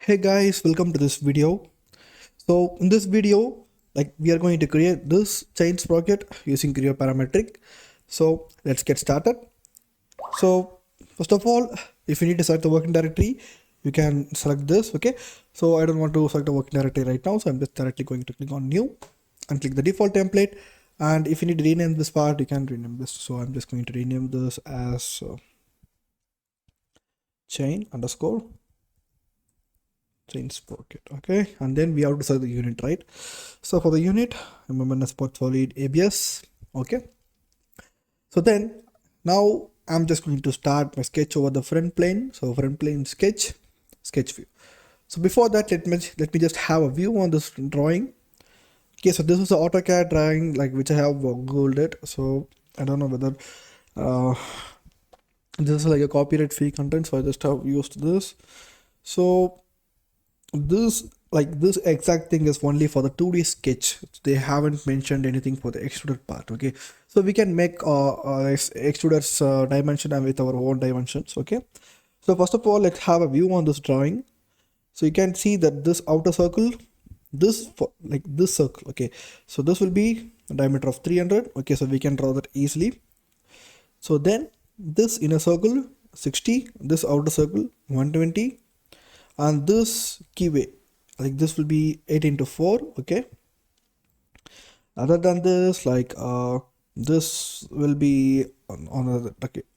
Hey guys, welcome to this video. So in this video, we are going to create this chain sprocket using Creo parametric. So let's get started. So first of all, if you need to select the working directory, you can select this. Okay. So I don't want to select the working directory right now, so I'm just directly going to click on new and click the default template. And if you need to rename this part, you can rename this. So I'm just going to rename this as chain underscore chain sprocket. Okay, and then we have to select the unit, right? So for the unit, remember the spot solid ABS. Okay, so then now I'm just going to start my sketch over the front plane. So front plane sketch view. So before that, let me just have a view on this drawing. Okay, so this is the AutoCAD drawing which I have googled it. So I don't know whether uh, this is like a copyright free content, so I just have used this. So this exact thing is only for the 2D sketch. They haven't mentioned anything for the extruded part. Okay, so we can make extruder's dimension and with our own dimensions. Okay, so first of all, let's have a view on this drawing. So you can see that this outer circle, this circle. Okay, so this will be a diameter of 300. Okay, so we can draw that easily. So then this inner circle 60, this outer circle 120, and this keyway this will be 8 into 4. Okay, other than this this will be on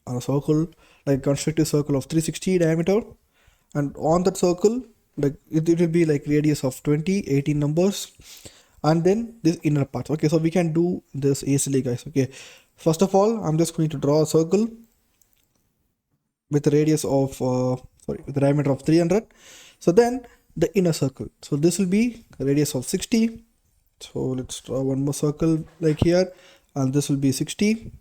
a circle, like constructive circle of 360 diameter, and on that circle it will be like radius of 20, 18 numbers, and then this inner part. Okay, so we can do this easily, guys. Okay, first of all, I'm just going to draw a circle with a radius of with a diameter of 300. So then the inner circle, so this will be a radius of 60. So let's draw one more circle like here, and this will be 60.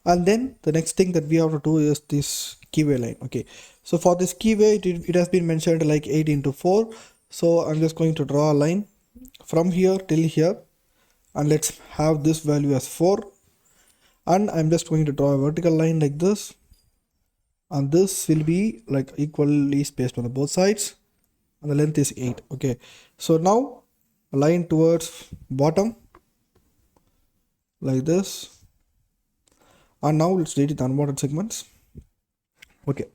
And then the next thing that we have to do is this keyway line. Okay, so for this keyway, it has been mentioned like 8 into 4. So I'm just going to draw a line from here till here, and let's have this value as 4. And I'm just going to draw a vertical line like this, and this will be like equally spaced on the both sides, and the length is 8. Okay, so now a line towards bottom like this, and now let's delete the unwanted segments. Okay,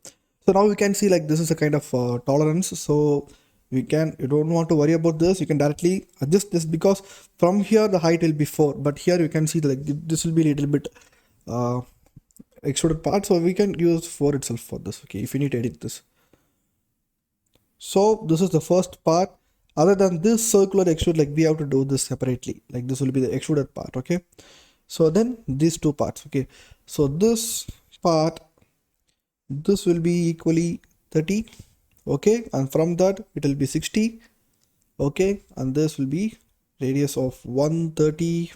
so now we can see this is a kind of tolerance. So you don't want to worry about this, you can directly adjust this, because from here the height will be 4, but here you can see this will be a little bit extruded part, so we can use 4 itself for this. Okay, if you need to edit this. So this is the first part. Other than this circular extrude, we have to do this separately. This will be the extruded part. Okay, so then these two parts. Okay, so this part, this will be equally 30. Okay, and from that it will be 60. Okay, and this will be radius of 130,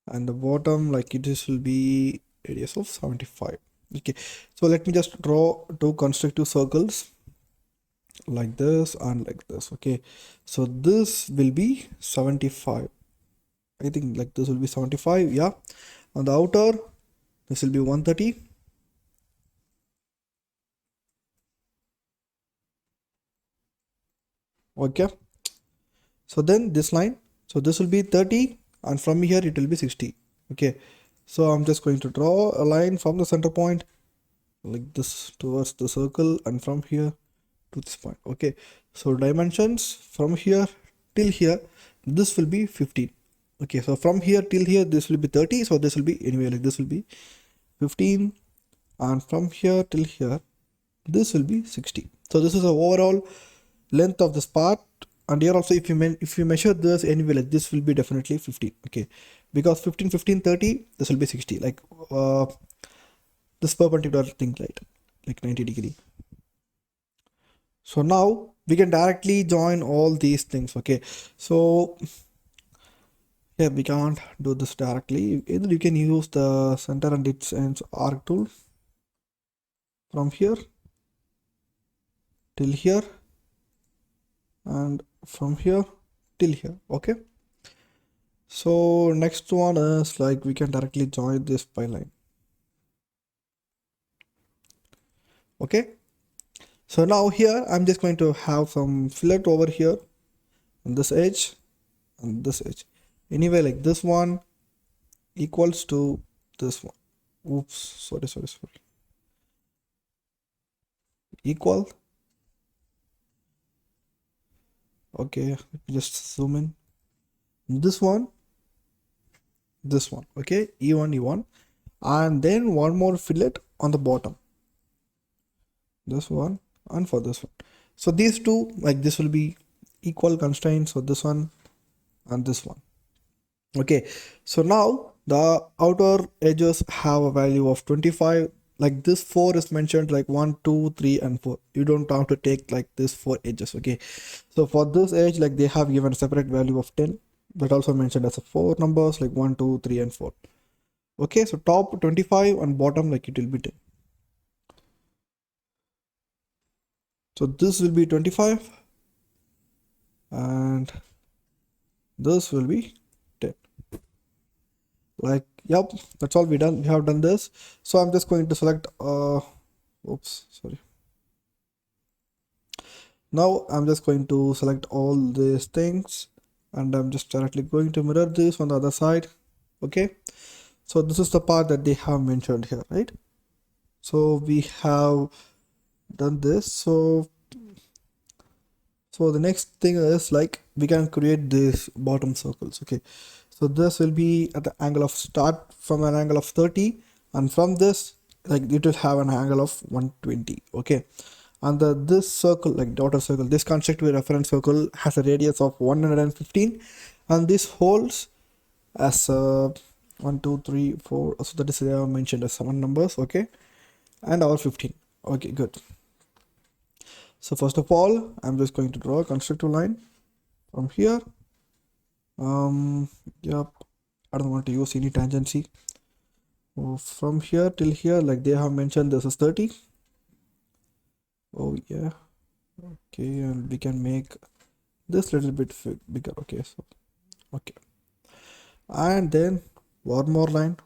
and the bottom this will be radius of 75. Okay, so let me just draw two constructive circles like this and like this. Okay, so this will be 75. I think this will be 75. Yeah, on the outer this will be 130. Okay, so then this line, so this will be 30, and from here it will be 60. Okay, so I'm just going to draw a line from the center point like this towards the circle, and from here to this point. Okay, so dimensions from here till here, this will be 15. Okay, so from here till here this will be 30, so this will be anyway this will be 15, and from here till here this will be 60. So this is the overall length of this part. And here also, if you measure this anyway, this will be definitely 15. Okay, because 15, 15, 30, this will be 60, this perpendicular thing, right, 90 degree. So now we can directly join all these things. Okay, so yeah, we can't do this directly. Either you can use the center and its ends arc tool from here till here, and from here till here. Okay, so next one is we can directly join this line. Okay, So now here I'm just going to have some fillet over here on this edge and this edge. Anyway, like this one equals to this one. Oops, sorry. Equal. Okay, let me just zoom in. This one, okay, E1, and then one more fillet on the bottom. This one and for this one. So these two, like this will be equal constraints for this one and this one. Okay, so now the outer edges have a value of 25. Like this 4 is mentioned like 1, 2, 3 and 4. You don't have to take like this 4 edges. Okay, so for this edge, like they have given a separate value of 10, that also mentioned as a 4 numbers like 1, 2, 3 and 4. Okay, so top 25 and bottom like it will be 10. So this will be 25 and this will be 10. Like, yep, that's all we have done this. So I'm just going to select oops, sorry. Now I'm just going to select all these things and I'm just directly going to mirror this on the other side. Okay, so this is the part that they have mentioned here, right? So we have done this. So the next thing is like we can create these bottom circles. Okay, so this will be at the angle of start from an angle of 30, and from this like it will have an angle of 120. Okay, and this circle, like daughter circle, this constructive reference circle has a radius of 115, and this holds as 1, 2, 3, 4. So that is mentioned as 7 numbers. Okay, and our 15. Okay, good. So first of all, I'm just going to draw a constructive line from here. Yep, I don't want to use any tangency. Oh, from here till here, like they have mentioned, this is 30. Oh yeah. Okay, and we can make this little bit bigger. Okay, so okay, and then one more line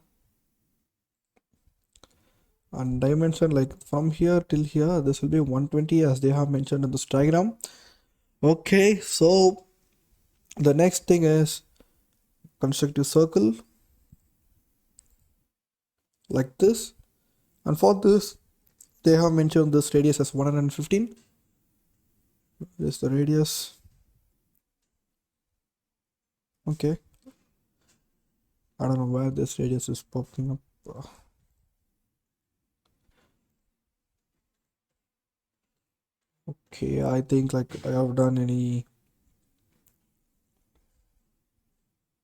and dimension like from here till here, this will be 120 as they have mentioned in this diagram. Okay, so the next thing is constructive circle like this, and for this they have mentioned this radius as 115. This is the radius. Okay, I don't know where this radius is popping up. Okay, I think like I have done any.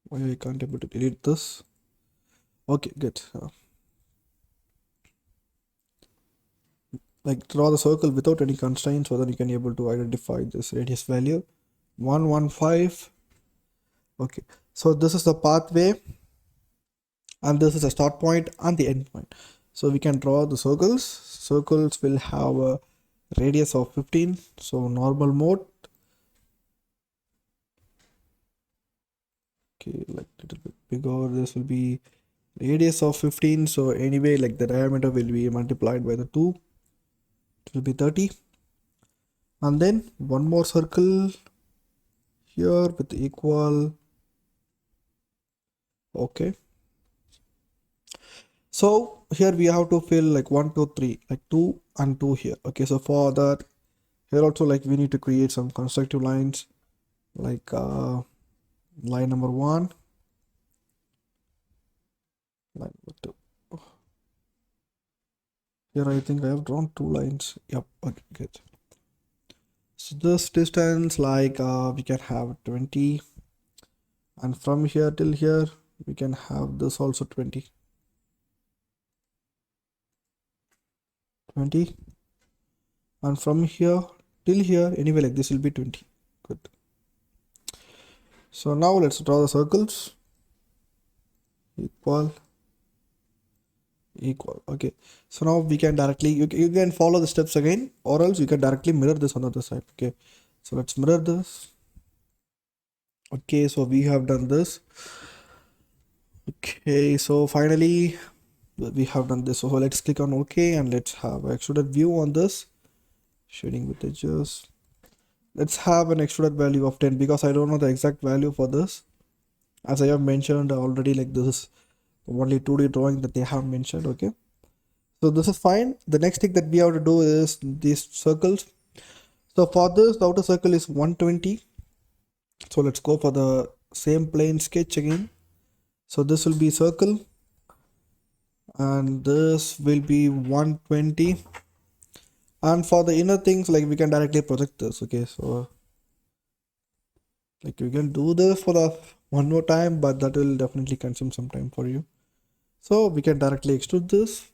Why I can't able to delete this? Okay, good. Like draw the circle without any constraints, so that you can able to identify this radius value 115. Okay, so this is the pathway and this is the start point and the end point. So we can draw the circles will have a radius of 15. So normal mode. Okay, like little bit bigger, this will be radius of 15. So anyway, like the diameter will be multiplied by the 2, it will be 30. And then one more circle here with equal. Okay, so here we have to fill like 1, 2, 3, like 2 and 2 here. Okay, so for that here also like we need to create some constructive lines like line number 1, line number 2. Here I think I have drawn 2 lines. Yep, okay, good. So this distance like we can have 20, and from here till here we can have this also 20, and from here till here anyway like this will be 20. Good. So now let's draw the circles. Equal. Okay, so now we can directly you can follow the steps again, or else you can directly mirror this on the other side. Okay, so let's mirror this. Okay, so we have done this. Okay, so finally we have done this. So let's click on OK and let's have an extruded view on this. shading with edges. Let's have an extruded value of 10 because I don't know the exact value for this. As I have mentioned already, like this is only 2D drawing that they have mentioned. Okay, so this is fine. The next thing that we have to do is these circles. So for this, the outer circle is 120. So let's go for the same plane sketch again. So this will be circle and this will be 120. And for the inner things, like we can directly project this. Okay, so like you can do this for the one more time, but that will definitely consume some time for you. So we can directly extrude this.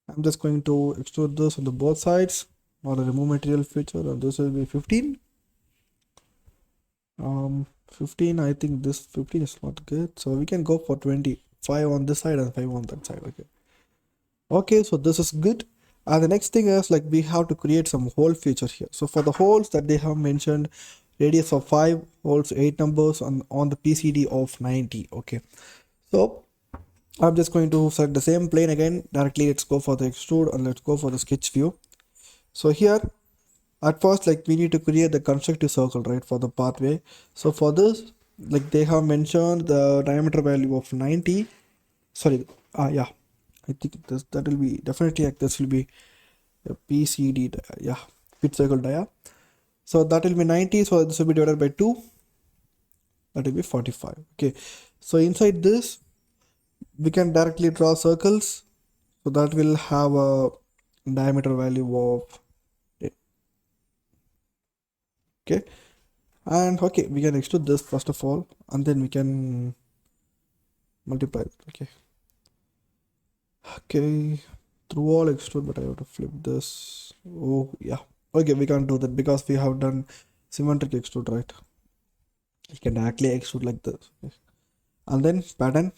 I'm just going to extrude this on the both sides or the remove material feature, and this will be 15. 15. I think this 15 is not good, so we can go for 20. 5 on this side and 5 on that side. Okay, so this is good. And the next thing is like we have to create some hole feature here. So for the holes that they have mentioned, radius of 5 holes, 8 numbers on the PCD of 90. Okay, so I'm just going to select the same plane again. Directly let's go for the extrude and let's go for the sketch view. So here at first, like we need to create the constructive circle, right, for the pathway. So for this, like they have mentioned the diameter value of 90. Sorry, yeah, I think that will be definitely like this will be a PCD, yeah, pit circle dia. So that will be 90. So this will be divided by 2. That will be 45. Okay, so inside this we can directly draw circles. So that will have a diameter value of, okay, and okay, we can extrude this first of all, and then we can multiply it. Okay, through all extrude, but I have to flip this. Oh yeah, okay, we can't do that because we have done symmetric extrude, right? You can directly extrude like this. Okay. And then pattern,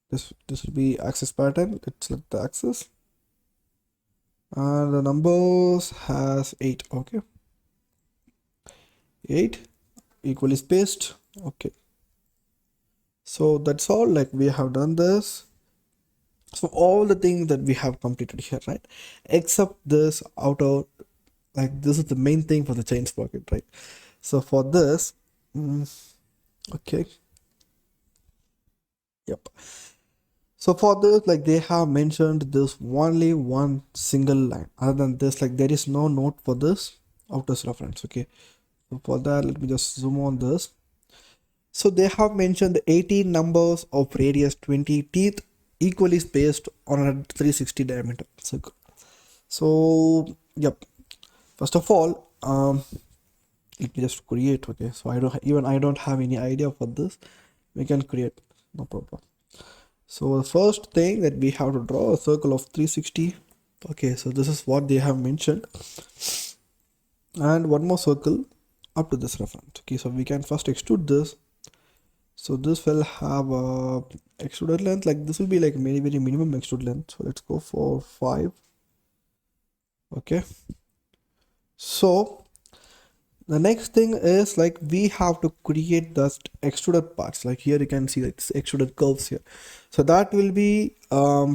this will be axis pattern. Let's select the axis, and the numbers has 8. Okay, 8 equally spaced. Okay, so that's all. Like we have done this. So all the things that we have completed here, right, except this outer, like this is the main thing for the chain sprocket, right? So for this, okay, yep. So for this, like they have mentioned this only one single line. Other than this, like there is no note for this outer reference. Okay, so for that, let me just zoom on this. So they have mentioned the 18 numbers of radius 20 teeth equally spaced on a 360 diameter circle. So yep, first of all, let me just create. Okay, so I don't have any idea for this. We can create, no problem. So the first thing that we have to draw a circle of 360. Okay, so this is what they have mentioned, and one more circle up to this reference. Okay, so we can first extrude this. So this will have a extruded length, like this will be like very minimum extrude length. So let's go for 5. Okay, so the next thing is like we have to create the extruded parts. Like here you can see like this extruded curves here. So that will be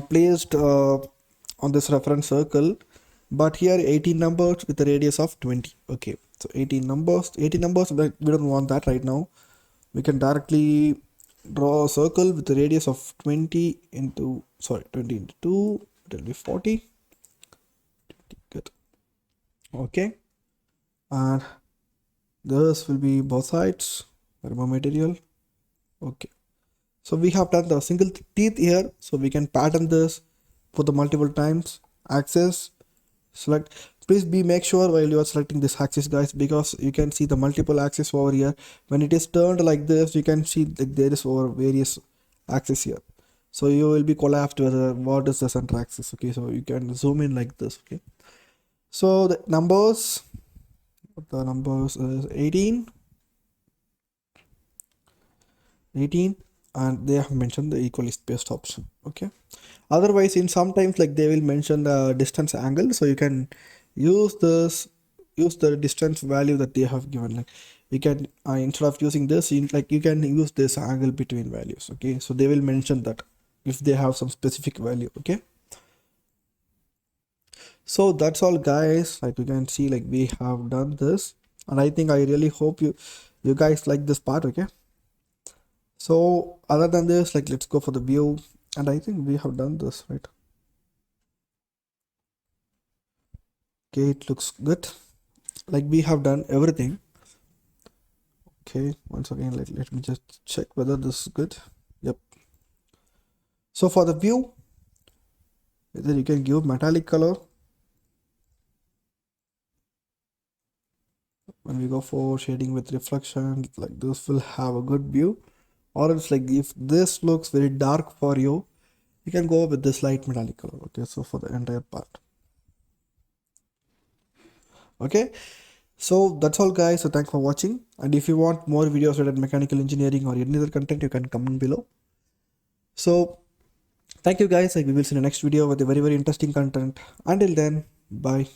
placed on this reference circle, but here 18 numbers with a radius of 20. Okay, so 18 numbers, but we don't want that right now. We can directly draw a circle with a radius of 20 into 2, it will be 40. Good. Okay, and this will be both sides, remove material. Okay, so we have done the single teeth here, so we can pattern this for the multiple times. Axis, select. Please make sure while you are selecting this axis, guys, because you can see the multiple axis over here. When it is turned like this, you can see that there is over various axes here. So you will be collapsed with what is the center axis. Okay, so you can zoom in like this. Okay, so the numbers is 18, and they have mentioned the equally spaced option. Okay, otherwise in sometimes like they will mention the distance angle, so you can use the distance value that they have given. Like you can instead of using this, you can use this angle between values. Okay, so they will mention that if they have some specific value. Okay, So that's all guys, like you can see, like we have done this, and I think I really hope you guys like this part. Okay, so other than this, like let's go for the view, and I think we have done this, right? Okay, it looks good, like we have done everything. Okay, once again, let me just check whether this is good. Yep. So for the view, either you can give metallic color. When we go for shading with reflection, like this will have a good view. Or else, like if this looks very dark for you, you can go with this light metallic color. Okay, so for the entire part. Okay, so that's all guys. So thanks for watching, and if you want more videos related mechanical engineering or any other content, you can comment below. So thank you guys, like we will see in the next video with a very interesting content. Until then, bye.